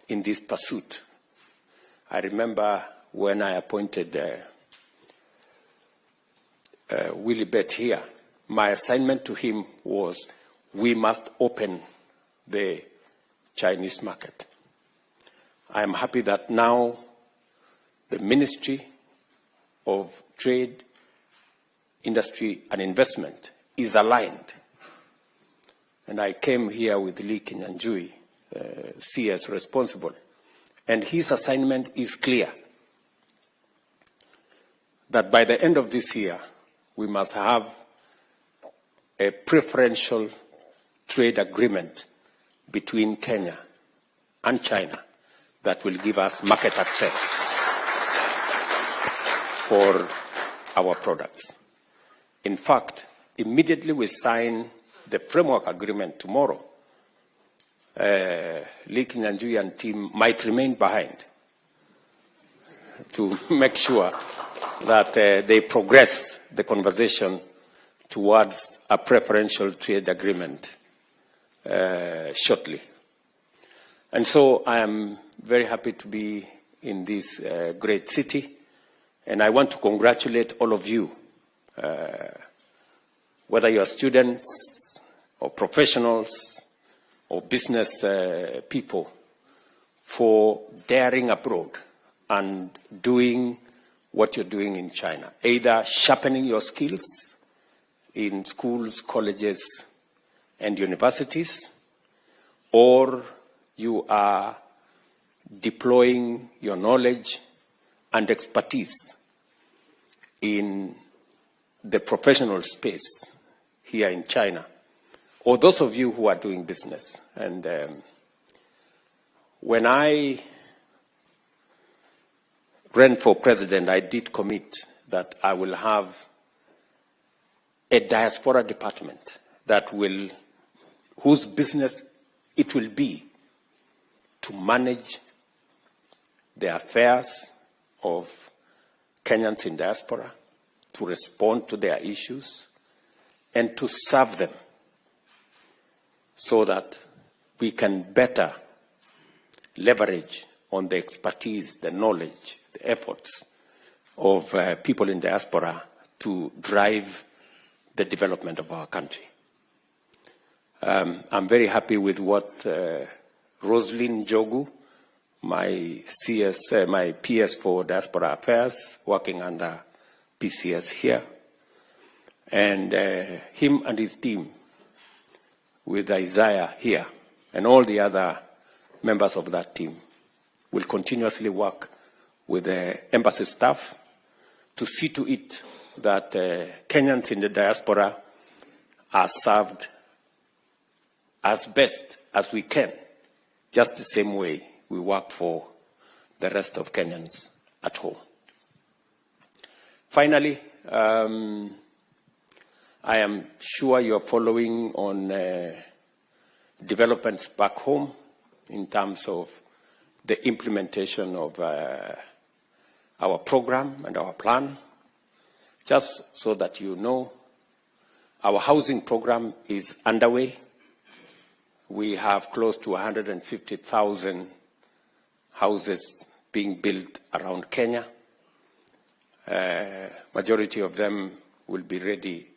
in this pursuit. I remember when I appointed Willie Bett here, my assignment to him was we must open the Chinese market. I am happy that now the Ministry of Trade, Industry and Investment is aligned. And I came here with Lee Kenyans, CS responsible, and his assignment is clear, that by the end of this year, we must have a preferential trade agreement between Kenya and China that will give us market access for our products. In fact, immediately we sign the framework agreement tomorrow, Lee Kenyans and team might remain behind to make sure that they progress the conversation towards a preferential trade agreement shortly. And so I am very happy to be in this great city, and I want to congratulate all of you, whether you are students or professionals or business people, for daring abroad and doing what you're doing in China, either sharpening your skills in schools, colleges, and universities, or you are deploying your knowledge and expertise in the professional space here in China, or those of you who are doing business. And when I ran for president, I did commit that I will have a diaspora department that will, whose business it will be to manage the affairs of Kenyans in diaspora, to respond to their issues, and to serve them so that we can better leverage on the expertise, the knowledge, the efforts of people in diaspora to drive the development of our country. I'm very happy with what Roslyn Jogu, my PS for Diaspora Affairs, working under PCS here, and him and his team with Isaiah here, and all the other members of that team will continuously work with the embassy staff to see to it that Kenyans in the diaspora are served as best as we can, just the same way we work for the rest of Kenyans at home. Finally, I am sure you are following on developments back home in terms of the implementation of our program and our plan. Just so that you know, our housing program is underway. We have close to 150,000 houses being built around Kenya. Majority of them will be ready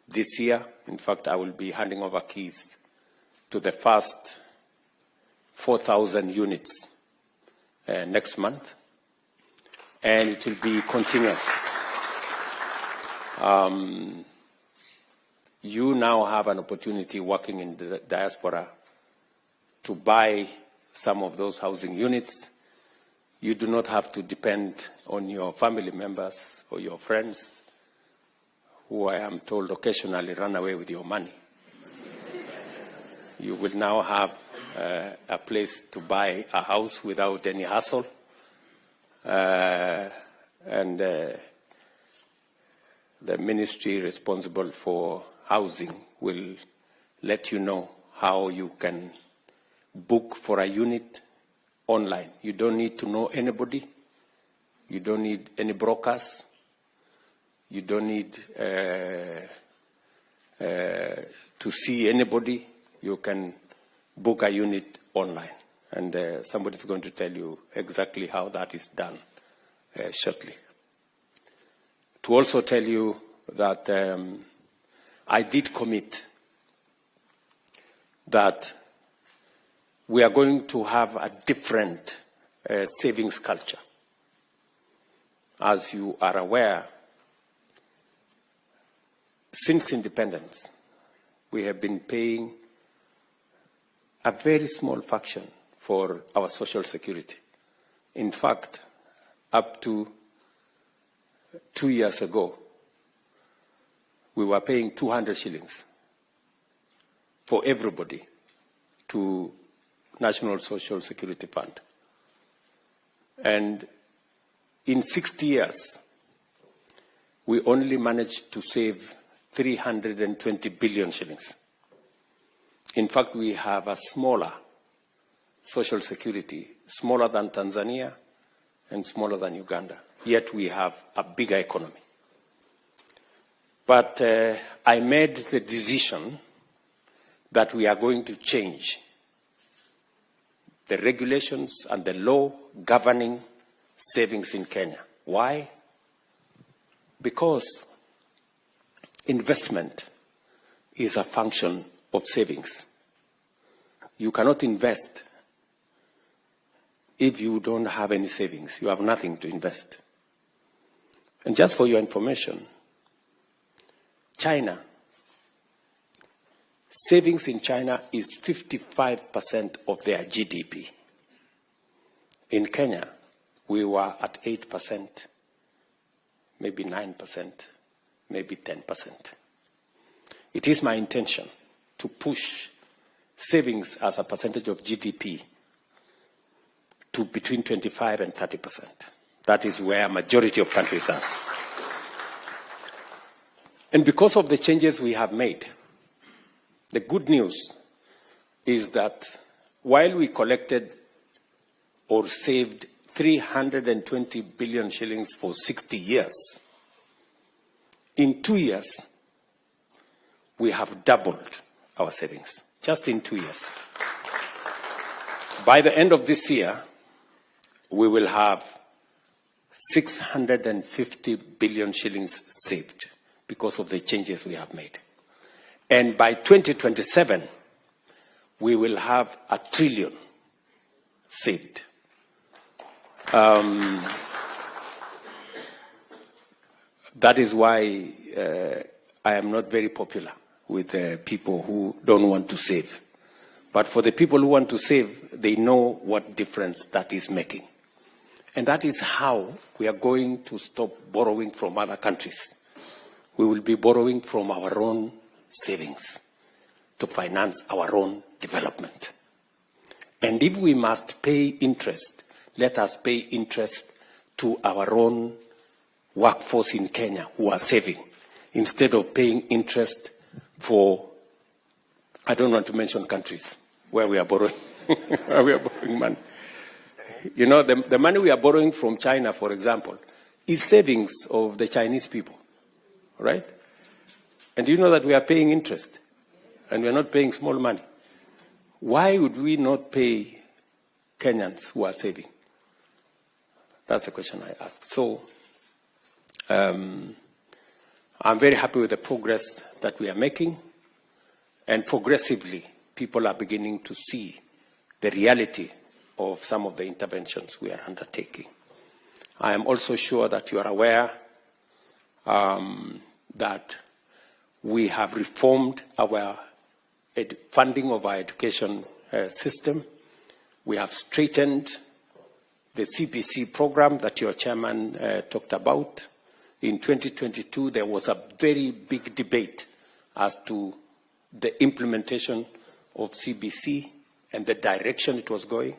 this year. In fact, I will be handing over keys to the first 4,000 units next month, and it will be continuous. You now have an opportunity working in the diaspora to buy some of those housing units. You do not have to depend on your family members or your friends, who I am told occasionally run away with your money. You will now have a place to buy a house without any hassle. And the ministry responsible for housing will let you know how you can book for a unit online. You don't need to know anybody. You don't need any brokers. You don't need to see anybody. You can book a unit online. And somebody is going to tell you exactly how that is done shortly. To also tell you that I did commit that we are going to have a different savings culture. As you are aware, since independence, we have been paying a very small fraction for our social security. In fact, up to 2 years ago, we were paying 200 shillings for everybody to National Social Security Fund. And in 60 years, we only managed to save 320 billion shillings. In fact, we have a smaller social security, smaller than Tanzania and smaller than Uganda, yet we have a bigger economy. But I made the decision that we are going to change the regulations and the law governing savings in Kenya. Why? Because investment is a function of savings. You cannot invest if you don't have any savings. You have nothing to invest. And just for your information, China, savings in China is 55% of their GDP. In Kenya, we were at 8%, maybe 9%, maybe 10%. It is my intention to push savings as a percentage of GDP to between 25 and 30%. That is where a majority of countries are. And because of the changes we have made, the good news is that while we collected or saved 320 billion shillings for 60 years, in 2 years, we have doubled our savings, just in 2 years. By the end of this year, we will have 650 billion shillings saved because of the changes we have made. And by 2027, we will have 1 trillion saved. That is why I am not very popular with people who don't want to save. But for the people who want to save, they know what difference that is making. And that is how we are going to stop borrowing from other countries. We will be borrowing from our own savings to finance our own development. And if we must pay interest, let us pay interest to our own workforce in Kenya who are saving, instead of paying interest for, I don't want to mention countries where we are borrowing, where we are borrowing money. You know, the money we are borrowing from China, for example, is savings of the Chinese people, right? And you know that we are paying interest, and we are not paying small money. Why would we not pay Kenyans who are saving? That's the question I ask. So I'm very happy with the progress that we are making, and progressively people are beginning to see the reality of some of the interventions we are undertaking. I am also sure that you are aware that we have reformed our funding of our education system. We have straightened the CBC program that your chairman talked about. In 2022, there was a very big debate as to the implementation of CBC and the direction it was going.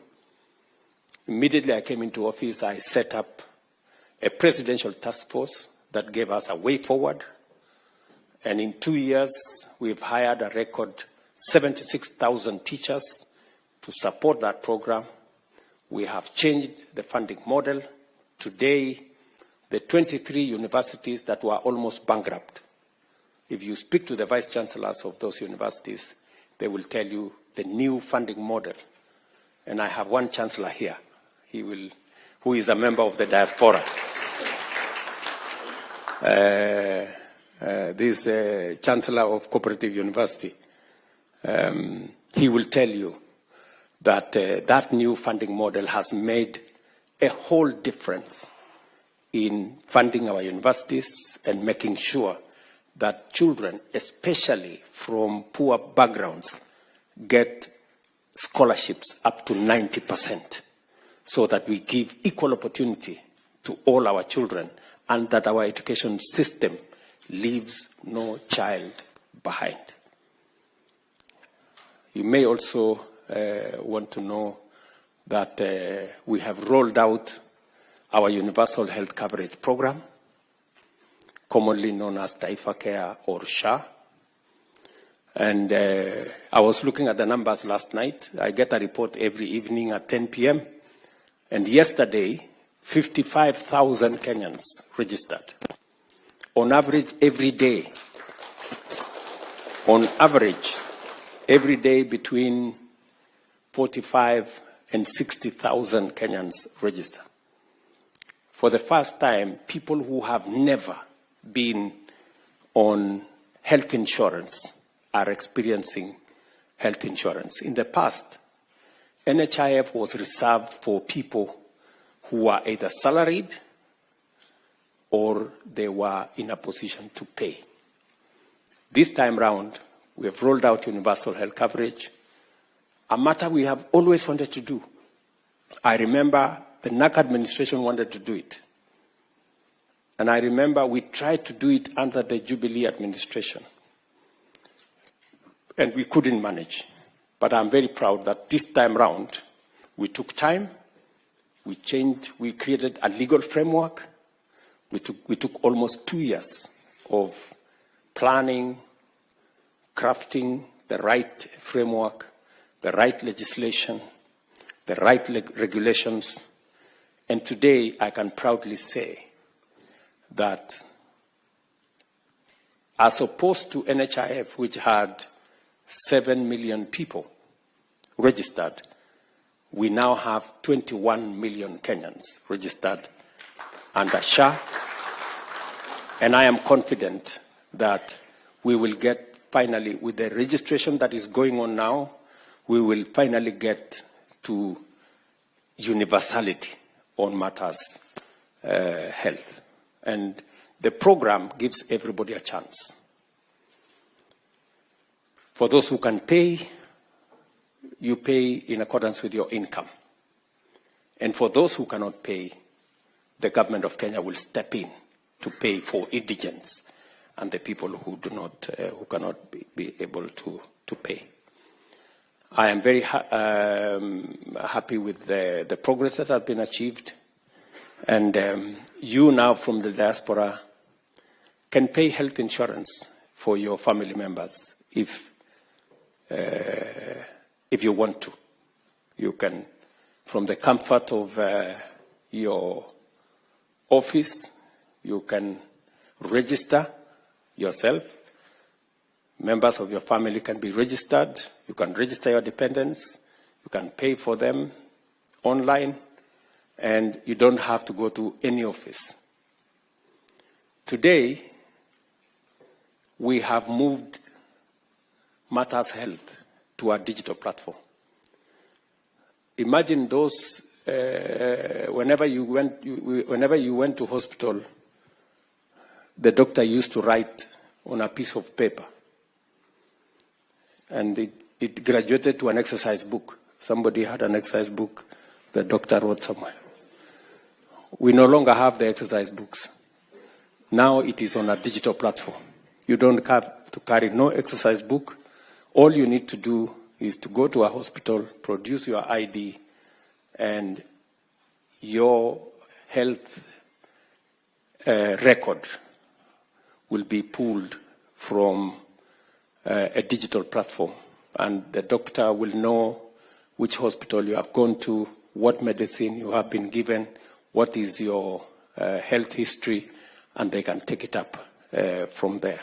Immediately I came into office, I set up a presidential task force that gave us a way forward. And in 2 years, we've hired a record 76,000 teachers to support that program. We have changed the funding model. Today, the 23 universities that were almost bankrupt, if you speak to the vice chancellors of those universities, they will tell you the new funding model and I have one chancellor here, who is a member of the diaspora. This Chancellor of Cooperative University, he will tell you that that new funding model has made a whole difference in funding our universities and making sure that children, especially from poor backgrounds, get scholarships up to 90%, so that we give equal opportunity to all our children and that our education system leaves no child behind. You may also want to know that we have rolled out our universal health coverage program, commonly known as Taifa Care or SHA. And I was looking at the numbers last night. I get a report every evening at 10 p.m. And yesterday, 55,000 Kenyans registered. On average, every day, between 45 and 60,000 Kenyans register. For the first time, people who have never been on health insurance are experiencing health insurance. In the past, NHIF was reserved for people who are either salaried or they were in a position to pay. This time round, we have rolled out universal health coverage, a matter we have always wanted to do. I remember the NAC administration wanted to do it. And I remember we tried to do it under the Jubilee administration. And we couldn't manage. But I'm very proud that this time round, we took time, we created a legal framework. We took almost 2 years of planning, crafting the right framework, the right legislation, the right regulations. And today, I can proudly say that as opposed to NHIF, which had 7 million people registered, we now have 21 million Kenyans registered under SHA. And I am confident that we will get finally, with the registration that is going on now, we will finally get to universality on matters health. And the program gives everybody a chance. For those who can pay, you pay in accordance with your income. And for those who cannot pay, the government of Kenya will step in to pay for indigents and the people who cannot be able to pay. I am very happy with the progress that has been achieved. And you now from the diaspora can pay health insurance for your family members if you want to. You can, from the comfort of your office, you can register yourself. Members of your family can be registered. You can register your dependents. You can pay for them online, and you don't have to go to any office. Today, we have moved Matters Health to a digital platform. Imagine those, whenever you went to hospital, the doctor used to write on a piece of paper. And it graduated to an exercise book. Somebody had an exercise book the doctor wrote somewhere. We no longer have the exercise books. Now it is on a digital platform. You don't have to carry no exercise book. All you need to do is to go to a hospital, produce your ID, and your health record will be pulled from a digital platform. And the doctor will know which hospital you have gone to, what medicine you have been given, what is your health history, and they can take it up from there.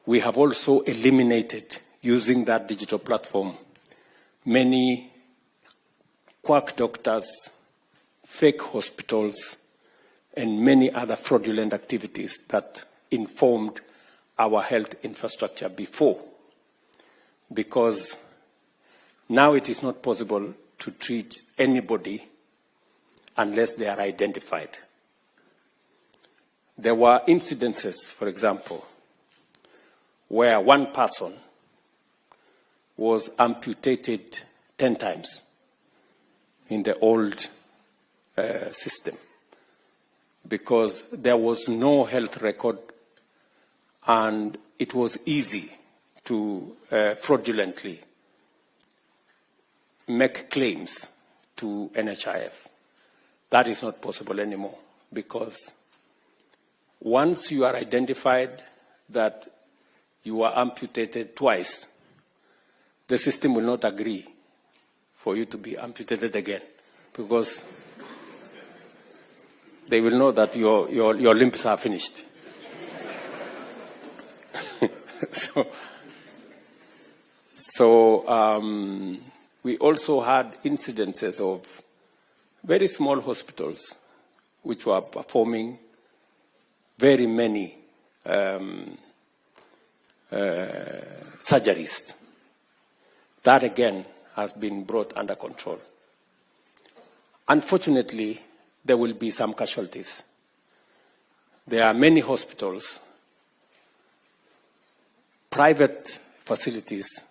We have also eliminated, using that digital platform, many quack doctors, fake hospitals, and many other fraudulent activities that informed our health infrastructure before. Because now it is not possible to treat anybody unless they are identified. There were incidences, for example, where one person was amputated 10 times in the old system because there was no health record and it was easy to fraudulently make claims to NHIF. That is not possible anymore because once you are identified that you are amputated twice, the system will not agree for you to be amputated again because they will know that your limbs are finished. So we also had incidences of very small hospitals which were performing very many surgeries. That again has been brought under control. Unfortunately, there will be some casualties. There are many hospitals, private facilities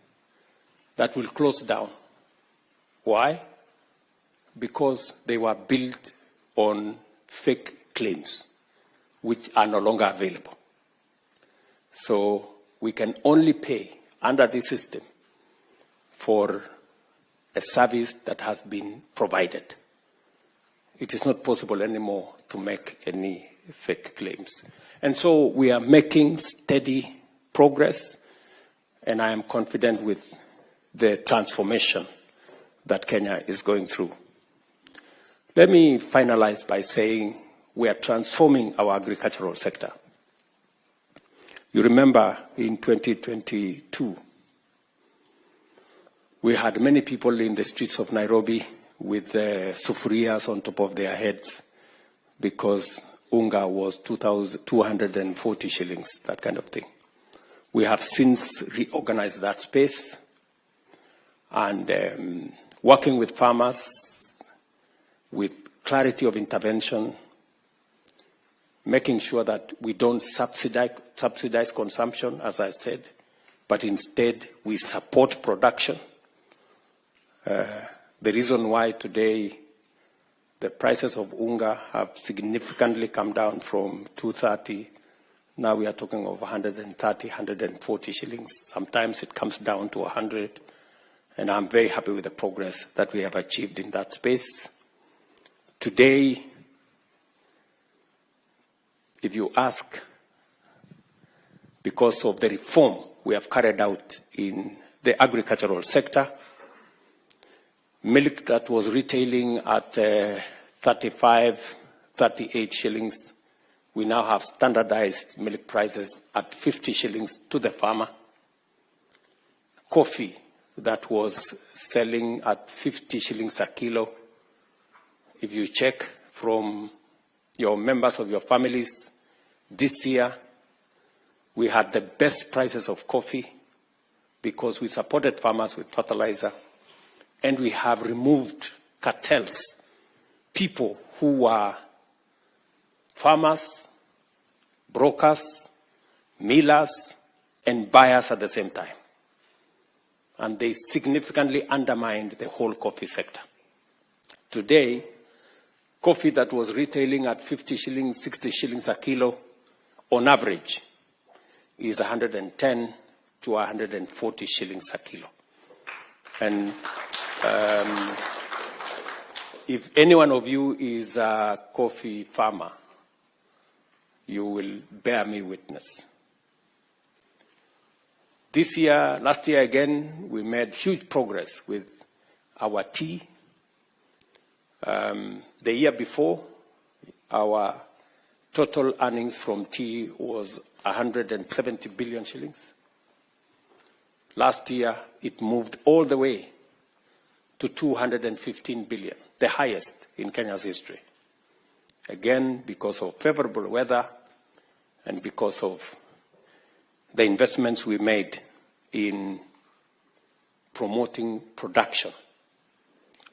that will close down. Why? Because they were built on fake claims, which are no longer available. So we can only pay under this system for a service that has been provided. It is not possible anymore to make any fake claims. And so we are making steady progress, and I am confident with the transformation that Kenya is going through. Let me finalize by saying we are transforming our agricultural sector. You remember in 2022, we had many people in the streets of Nairobi with sufurias on top of their heads because unga was 240 shillings, that kind of thing. We have since reorganized that space and working with farmers with clarity of intervention, making sure that we don't subsidize consumption, as I said, but instead we support production. The reason why today the prices of unga have significantly come down from 230, now we are talking of 130, 140 shillings. Sometimes it comes down to 100, and I'm very happy with the progress that we have achieved in that space. Today, if you ask, because of the reform we have carried out in the agricultural sector, milk that was retailing at 35, 38 shillings, we now have standardized milk prices at 50 shillings to the farmer. Coffee that was selling at 50 shillings a kilo, if you check from your members of your families, this year we had the best prices of coffee because we supported farmers with fertilizer, and we have removed cartels, people who were farmers, brokers, millers, and buyers at the same time. And they significantly undermined the whole coffee sector. Today, coffee that was retailing at 50 shillings, 60 shillings a kilo, on average, is 110 to 140 shillings a kilo. And if any one of you is a coffee farmer, you will bear me witness. This year, last year again, we made huge progress with our tea. The year before, our total earnings from tea was 170 billion shillings. Last year, it moved all the way to 215 billion, the highest in Kenya's history. Again, because of favorable weather and because of the investments we made in promoting production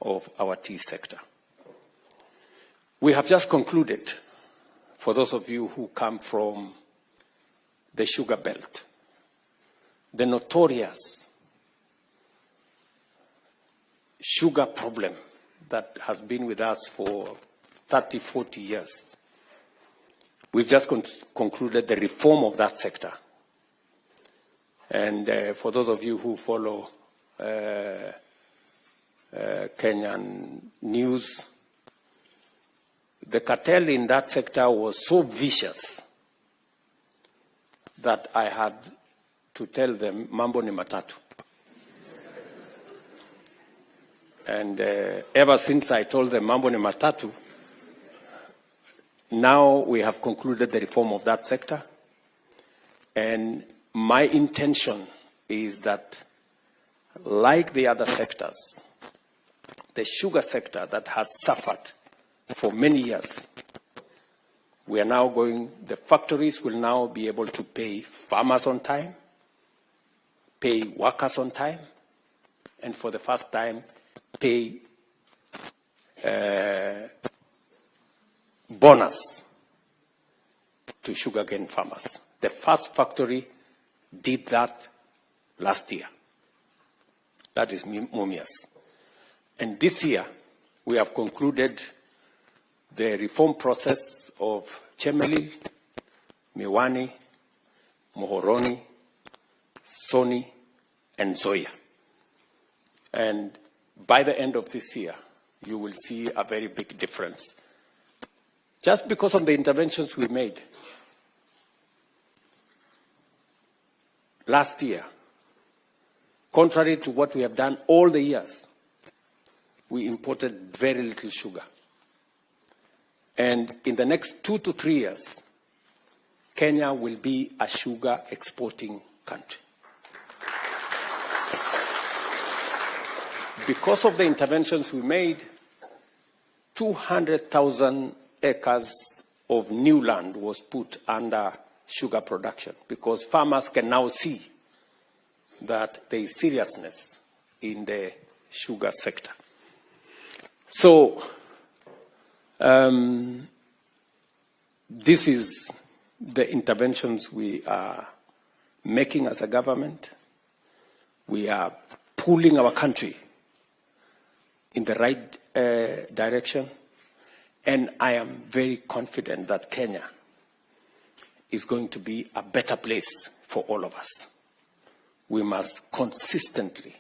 of our tea sector. We have just concluded, for those of you who come from the sugar belt, the notorious sugar problem that has been with us for 30, 40 years. We've just concluded the reform of that sector. And for those of you who follow Kenyan news, the cartel in that sector was so vicious that I had to tell them, mambo ni matatu. And ever since I told them mambo ni matatu, now we have concluded the reform of that sector. And my intention is that, like the other sectors, the sugar sector that has suffered for many years, we are now going, the factories will now be able to pay farmers on time, pay workers on time, and for the first time, pay bonus to sugarcane farmers. The first factory did that last year. That is Mumias. And this year, we have concluded the reform process of Chemelil, Miwani, Mohoroni, Soni, and Zoya. And by the end of this year, you will see a very big difference. Just because of the interventions we made. Last year, contrary to what we have done all the years, we imported very little sugar. And in the next 2 to 3 years, Kenya will be a sugar exporting country. Because of the interventions we made, 200,000 acres of new land was put under sugar production, because farmers can now see that there is seriousness in the sugar sector. So, this is the interventions we are making as a government. We are pulling our country in the right direction, and I am very confident that Kenya is going to be a better place for all of us. We must consistently